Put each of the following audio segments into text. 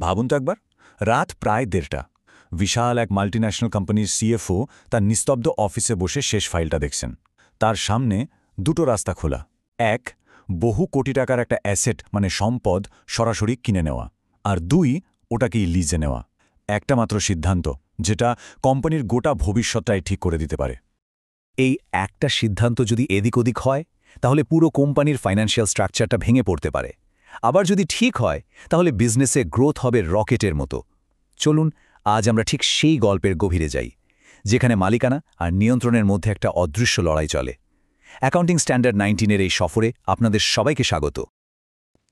ভাবুন তো একবার, রাত প্রায় 1:30। বিশাল এক মাল্টিন্যাশনাল কোম্পানির সিএফও তার নিস্তব্ধ অফিসে বসে শেষ ফাইলটা দেখছেন। তার সামনে দুটো রাস্তা খোলা। এক, বহু কোটি টাকার একটা অ্যাসেট মানে সম্পদ সরাসরি কিনে নেওয়া, আর দুই, ওটাকেই লিজে নেওয়া। একটা মাত্র সিদ্ধান্ত, যেটা কোম্পানির গোটা ভবিষ্যৎটাই ঠিক করে দিতে পারে। এই একটা সিদ্ধান্ত যদি এদিক ওদিক হয়, তাহলে পুরো কোম্পানির ফাইন্যান্সিয়াল স্ট্রাকচারটা ভেঙে পড়তে পারে। আবার যদি ঠিক হয়, তাহলে বিজনেসে গ্রোথ হবে রকেটের মতো। চলুন আজ আমরা ঠিক সেই গল্পের গভীরে যাই, যেখানে মালিকানা আর নিয়ন্ত্রণের মধ্যে একটা অদৃশ্য লড়াই চলে। অ্যাকাউন্টিং স্ট্যান্ডার্ড 19-এর এই সফরে আপনাদের সবাইকে স্বাগত।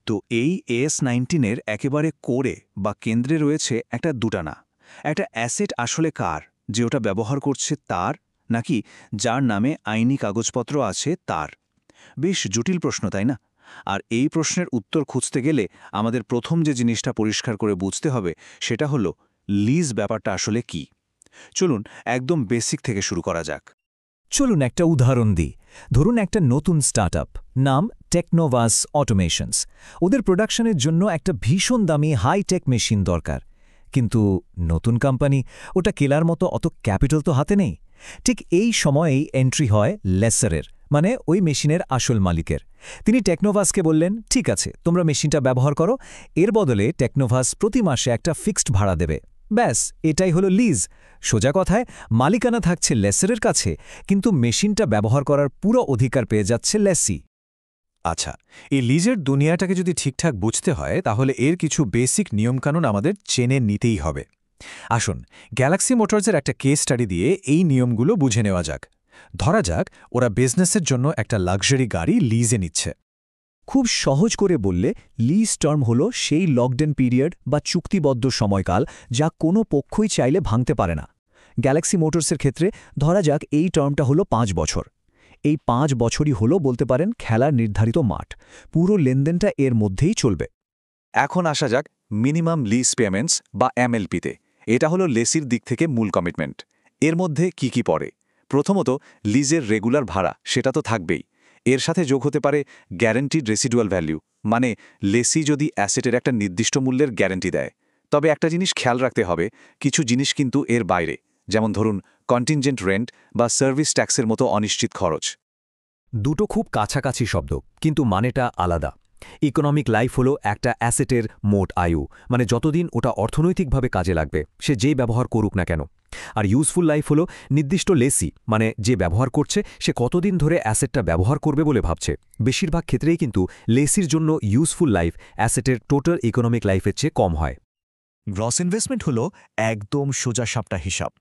তো এই AS-19-এর একেবারে কোরে বা কেন্দ্রে রয়েছে একটা দুটানা। একটা অ্যাসেট আসলে কার, যে ওটা ব্যবহার করছে তার, নাকি যার নামে আইনি কাগজপত্র আছে তার? বেশ জটিল প্রশ্ন, তাই না? আর এই প্রশ্নের উত্তর খুঁজতে গেলে আমাদের প্রথম যে জিনিসটা পরিষ্কার করে বুঝতে হবে সেটা হলো লিজ ব্যাপারটা আসলে কি। চলুন একদম বেসিক থেকে শুরু করা যাক। চলুন একটা উদাহরণ দিই। ধরুন একটা নতুন স্টার্টআপ, নাম টেকনোভাস অটোমেশনস। ওদের প্রোডাকশনের জন্য একটা ভীষণ দামি হাইটেক মেশিন দরকার। কিন্তু নতুন কোম্পানি, ওটা কেলার মতো অত ক্যাপিটাল তো হাতে নেই। ঠিক এই সময়েই এন্ট্রি হয় লেসারের, মানে ওই মেশিনের আসল মালিকের। তিনি টেকনোভাসকে বললেন, ঠিক আছে, তোমরা মেশিনটা ব্যবহার করো, এর বদলে টেকনোভাস প্রতি মাসে একটা ফিক্সড ভাড়া দেবে। ব্যাস, এটাই হলো লিজ। সোজা কথায় মালিকানা থাকছে লেসারের কাছে, কিন্তু মেশিনটা ব্যবহার করার পুরো অধিকার পেয়ে যাচ্ছে লেসি। আচ্ছা, এই লিজের দুনিয়াটাকে যদি ঠিকঠাক বুঝতে হয়, তাহলে এর কিছু বেসিক নিয়মকানুন আমাদের চেনে নিতেই হবে। আসুন গ্যালাক্সি মোটরসের একটা কেস স্টাডি দিয়ে এই নিয়মগুলো বুঝে নেওয়া যাক। ধরা যাক ওরা বিজনেসের জন্য একটা লাক্সারি গাড়ি লিজে নিচ্ছে। খুব সহজ করে বললে, লিজ টার্ম হল সেই লকডেন পিরিয়ড বা চুক্তিবদ্ধ সময়কাল যা কোনো পক্ষই চাইলে ভাঙতে পারে না। গ্যালাক্সি মোটরসের ক্ষেত্রে ধরা যাক এই টার্মটা হলো 5 বছর। এই 5 বছরই হলো বলতে পারেন খেলার নির্ধারিত মাঠ। পুরো লেনদেনটা এর মধ্যেই চলবে। এখন আসা যাক মিনিমাম লিজ পেমেন্টস বা MLP-তে। এটা হলো লেসির দিক থেকে মূল কমিটমেন্ট। এর মধ্যে কি কি পড়ে? প্রথমত, লিজের রেগুলার ভাড়া, সেটা তো থাকবেই। এর সাথে যোগ হতে পারে গ্যারান্টিড রেসিডুয়াল ভ্যালু, মানে লেসি যদি অ্যাসেটের একটা নির্দিষ্ট মূল্যের গ্যারান্টি দেয়। তবে একটা জিনিস খেয়াল রাখতে হবে, কিছু জিনিস কিন্তু এর বাইরে, যেমন ধরুন কন্টিনজেন্ট রেন্ট বা সার্ভিস ট্যাক্সের মতো অনিশ্চিত খরচ। দুটো খুব কাছাকাছি শব্দ, কিন্তু মানেটা আলাদা। ইকোনমিক লাইফ হলো একটা অ্যাসেটের মোট আয়ু, মানে যতদিন ওটা অর্থনৈতিকভাবে কাজে লাগবে, সে যেই ব্যবহার করুক না কেন। আর ইউজফুল লাইফ হলো নির্দিষ্ট লেসি, মানে যে ব্যবহার করছে সে কতদিন ধরে অ্যাসেটটা ব্যবহার করবে বলে ভাবছে। বেশিরভাগ ক্ষেত্রেই কিন্তু লেসির জন্য ইউজফুল লাইফ অ্যাসেটের টোটাল ইকোনমিক লাইফের চেয়ে কম হয়। গ্রস ইনভেস্টমেন্ট হলো একদম সোজাসাপটা হিসাব।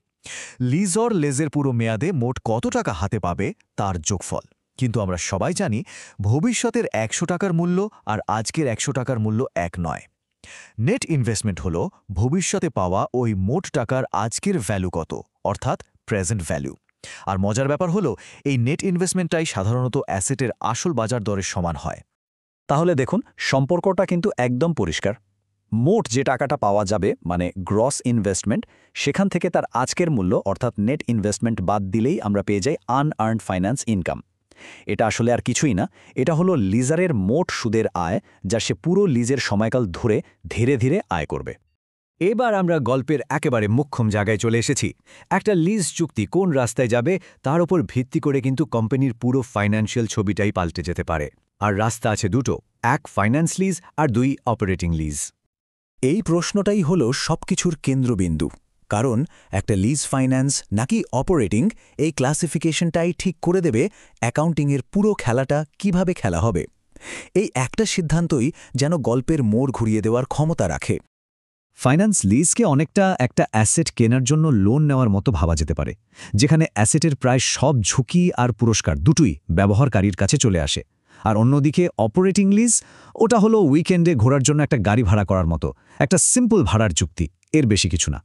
লিজর লেজের পুরো মেয়াদে মোট কত টাকা হাতে পাবে তার যোগফল। কিন্তু আমরা সবাই জানি ভবিষ্যতের 100 টাকার মূল্য আর আজকের 100 টাকার মূল্য এক নয়। নেট ইনভেস্টমেন্ট হলো ভবিষ্যতে পাওয়া ওই মোট টাকার আজকের ভ্যালু কত, অর্থাৎ প্রেজেন্ট ভ্যালু। আর মজার ব্যাপার হলো এই নেট ইনভেস্টমেন্টটাই সাধারণত অ্যাসেটের আসল বাজার দরের সমান হয়। তাহলে দেখুন, সম্পর্কটা কিন্তু একদম পরিষ্কার। মোট যে টাকাটা পাওয়া যাবে, মানে গ্রস ইনভেস্টমেন্ট, সেখান থেকে তার আজকের মূল্য অর্থাৎ নেট ইনভেস্টমেন্ট বাদ দিলেই আমরা পেয়ে যাই আনআর্নড ফাইন্যান্স ইনকাম। এটা আসলে আর কিছুই না, এটা হলো লিজারের মোট সুদের আয়, যা সে পুরো লিজের সময়কাল ধরে ধীরে ধীরে আয় করবে। এবার আমরা গল্পের একেবারে মুখ্যম জায়গায় চলে এসেছি। একটা লিজ চুক্তি কোন রাস্তায় যাবে তার উপর ভিত্তি করে কিন্তু কোম্পানির পুরো ফাইন্যান্সিয়াল ছবিটাই পাল্টে যেতে পারে। আর রাস্তা আছে দুটো, এক ফাইন্যান্স লিজ আর দুই অপারেটিং লিজ। এই প্রশ্নটাই হল সবকিছুর কেন্দ্রবিন্দু, কারণ একটা লিজ ফাইন্যান্স নাকি অপারেটিং, এই ক্লাসিফিকেশনটাই ঠিক করে দেবে অ্যাকাউন্টিংয়ের পুরো খেলাটা কিভাবে খেলা হবে। এই একটা সিদ্ধান্তই যেন গল্পের মোড় ঘুরিয়ে দেওয়ার ক্ষমতা রাখে। ফাইন্যান্স লিজকে অনেকটা একটা অ্যাসেট কেনার জন্য লোন নেওয়ার মতো ভাবা যেতে পারে, যেখানে অ্যাসেটের প্রায় সব ঝুঁকি আর পুরস্কার দুটোই ব্যবহারকারীর কাছে চলে আসে। আর অন্যদিকে অপারেটিং লিজ, ওটা হলো উইকেন্ডে ঘোরার জন্য একটা গাড়ি ভাড়া করার মতো একটা সিম্পল ভাড়ার চুক্তি, এর বেশি কিছু না।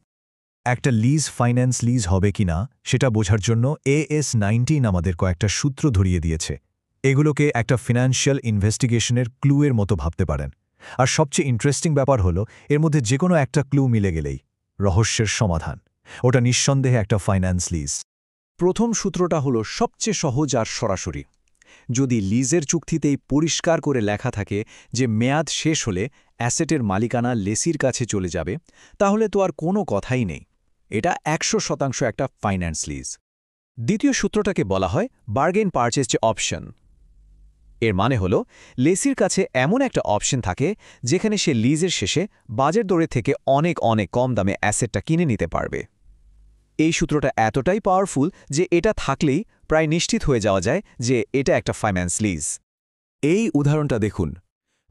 একটা লিজ ফাইন্যান্স লিজ হবে কিনা সেটা বোঝার জন্য AS-19 আমাদের কয়েকটা সূত্র ধরিয়ে দিয়েছে। এগুলোকে একটা ফিনান্সিয়াল ইনভেস্টিগেশনের ক্লুয়ের মতো ভাবতে পারেন। আর সবচেয়ে ইন্টারেস্টিং ব্যাপার হলো, এর মধ্যে যে কোনো একটা ক্লু মিলে গেলেই রহস্যের সমাধান। ওটা নিঃসন্দেহে একটা ফাইন্যান্স লিজ। প্রথম সূত্রটা হলো সবচেয়ে সহজ আর সরাসরি। যদি লিজের চুক্তিতেই পরিষ্কার করে লেখা থাকে যে মেয়াদ শেষ হলে অ্যাসেটের মালিকানা লেসির কাছে চলে যাবে, তাহলে তো আর কোনো কথাই নেই। এটা 100% একটা ফাইন্যান্স লিজ। দ্বিতীয় সূত্রটাকে বলা হয় বার্গেন পারচেজ অপশন। এর মানে হলো লেসির কাছে এমন একটা অপশন থাকে যেখানে সে লিজের শেষে বাজার দরে থেকে অনেক অনেক কম দামে অ্যাসেটটা কিনে নিতে পারবে। এই সূত্রটা এতটাই পাওয়ারফুল যে এটা থাকলেই প্রায় নিশ্চিত হয়ে যাওয়া যায় যে এটা একটা ফাইন্যান্স লিজ। এই উদাহরণটা দেখুন,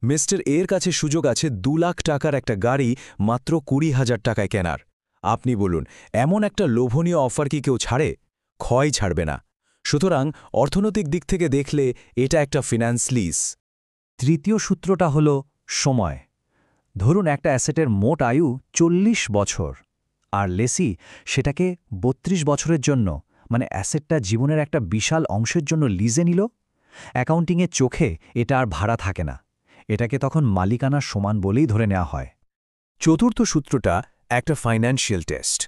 মিস্টার এর কাছে সুযোগ আছে 2 লাখ টাকার একটা গাড়ি মাত্র 20,000 টাকায় কেনার। আপনি বলুন, এমন একটা লোভনীয় অফার কি কেউ ছাড়ে? ক্ষয় ছাড়বে না। সুতরাং অর্থনৈতিক দিক থেকে দেখলে এটা একটা ফিন্যান্স লিজ। তৃতীয় সূত্রটা হল সময়। ধরুন একটা অ্যাসেটের মোট আয়ু 40 বছর, আর লেসি সেটাকে 32 বছরের জন্য, মানে অ্যাসেটটা জীবনের একটা বিশাল অংশের জন্য লিজে নিল। অ্যাকাউন্টিংয়ের চোখে এটা আর ভাড়া থাকে না, এটাকে তখন মালিকানার সমান বলেই ধরে নেওয়া হয়। চতুর্থ সূত্রটা একটা ফাইন্যান্সিয়াল টেস্ট।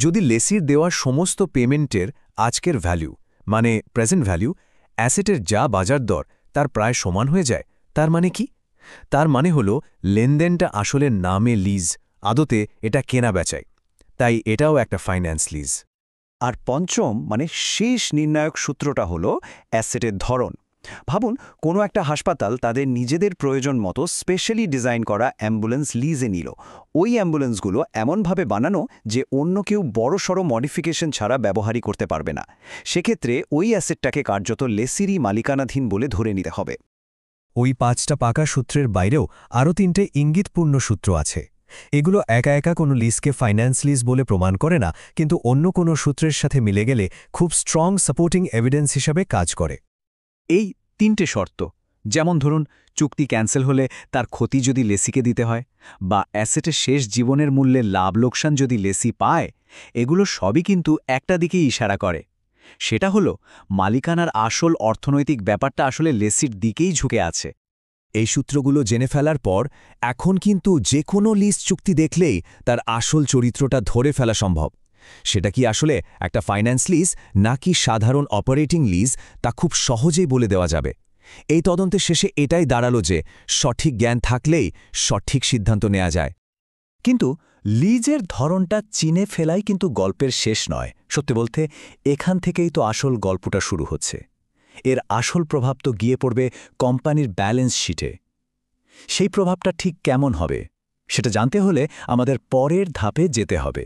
যদি লেসির দেওয়া সমস্ত পেমেন্টের আজকের ভ্যালু, মানে প্রেজেন্ট ভ্যালু, অ্যাসেটের যা বাজার দর তার প্রায় সমান হয়ে যায়, তার মানে কি? তার মানে হলো লেনদেনটা আসলে নামে লিজ, আদতে এটা কেনা বেচায়। তাই এটাও একটা ফাইন্যান্স লিজ। আর পঞ্চম মানে শেষ নির্ণায়ক সূত্রটা হলো অ্যাসেটের ধরন। ভাবুন, কোনো একটা হাসপাতাল তাদের নিজেদের প্রয়োজন মতো স্পেশালি ডিজাইন করা অ্যাম্বুলেন্স লিজে নিল। ওই অ্যাম্বুলেন্সগুলো এমনভাবে বানানো যে অন্য কেউ বড়সড় মডিফিকেশন ছাড়া ব্যবহারই করতে পারবে না। সেক্ষেত্রে ওই অ্যাসেটটাকে কার্যত লেসিরই মালিকানাধীন বলে ধরে নিতে হবে। ওই 5টা পাকা সূত্রের বাইরেও আরও 3টে ইঙ্গিতপূর্ণ সূত্র আছে। এগুলো একা একা কোনো লিজকে ফাইন্যান্স লিজ বলে প্রমাণ করে না, কিন্তু অন্য কোনো সূত্রের সাথে মিলে গেলে খুব স্ট্রং সাপোর্টিং এভিডেন্স হিসাবে কাজ করে। এই 3টে শর্ত, যেমন ধরুন চুক্তি ক্যান্সেল হলে তার ক্ষতি যদি লেসিকে দিতে হয়, বা অ্যাসেটের শেষ জীবনের মূল্যে লাভ লোকসান যদি লেসি পায়, এগুলো সবই কিন্তু একটা দিকেই ইশারা করে। সেটা হলো মালিকানার আসল অর্থনৈতিক ব্যাপারটা আসলে লেসির দিকেই ঝুঁকে আছে। এই সূত্রগুলো জেনে ফেলার পর এখন কিন্তু যে কোনো লিজ চুক্তি দেখলেই তার আসল চরিত্রটা ধরে ফেলা সম্ভব। সেটা কি আসলে একটা ফাইন্যান্স লিজ নাকি সাধারণ অপারেটিং লিজ, তা খুব সহজেই বলে দেওয়া যাবে। এই তদন্তের শেষে এটাই দাঁড়ালো যে সঠিক জ্ঞান থাকলেই সঠিক সিদ্ধান্ত নেওয়া যায়। কিন্তু লিজের ধরনটা চিনে ফেলাই কিন্তু গল্পের শেষ নয়। সত্যি বলতে এখান থেকেই তো আসল গল্পটা শুরু হচ্ছে। এর আসল প্রভাব তো গিয়ে পড়বে কোম্পানির ব্যালেন্স শিটে। সেই প্রভাবটা ঠিক কেমন হবে সেটা জানতে হলে আমাদের পরের ধাপে যেতে হবে।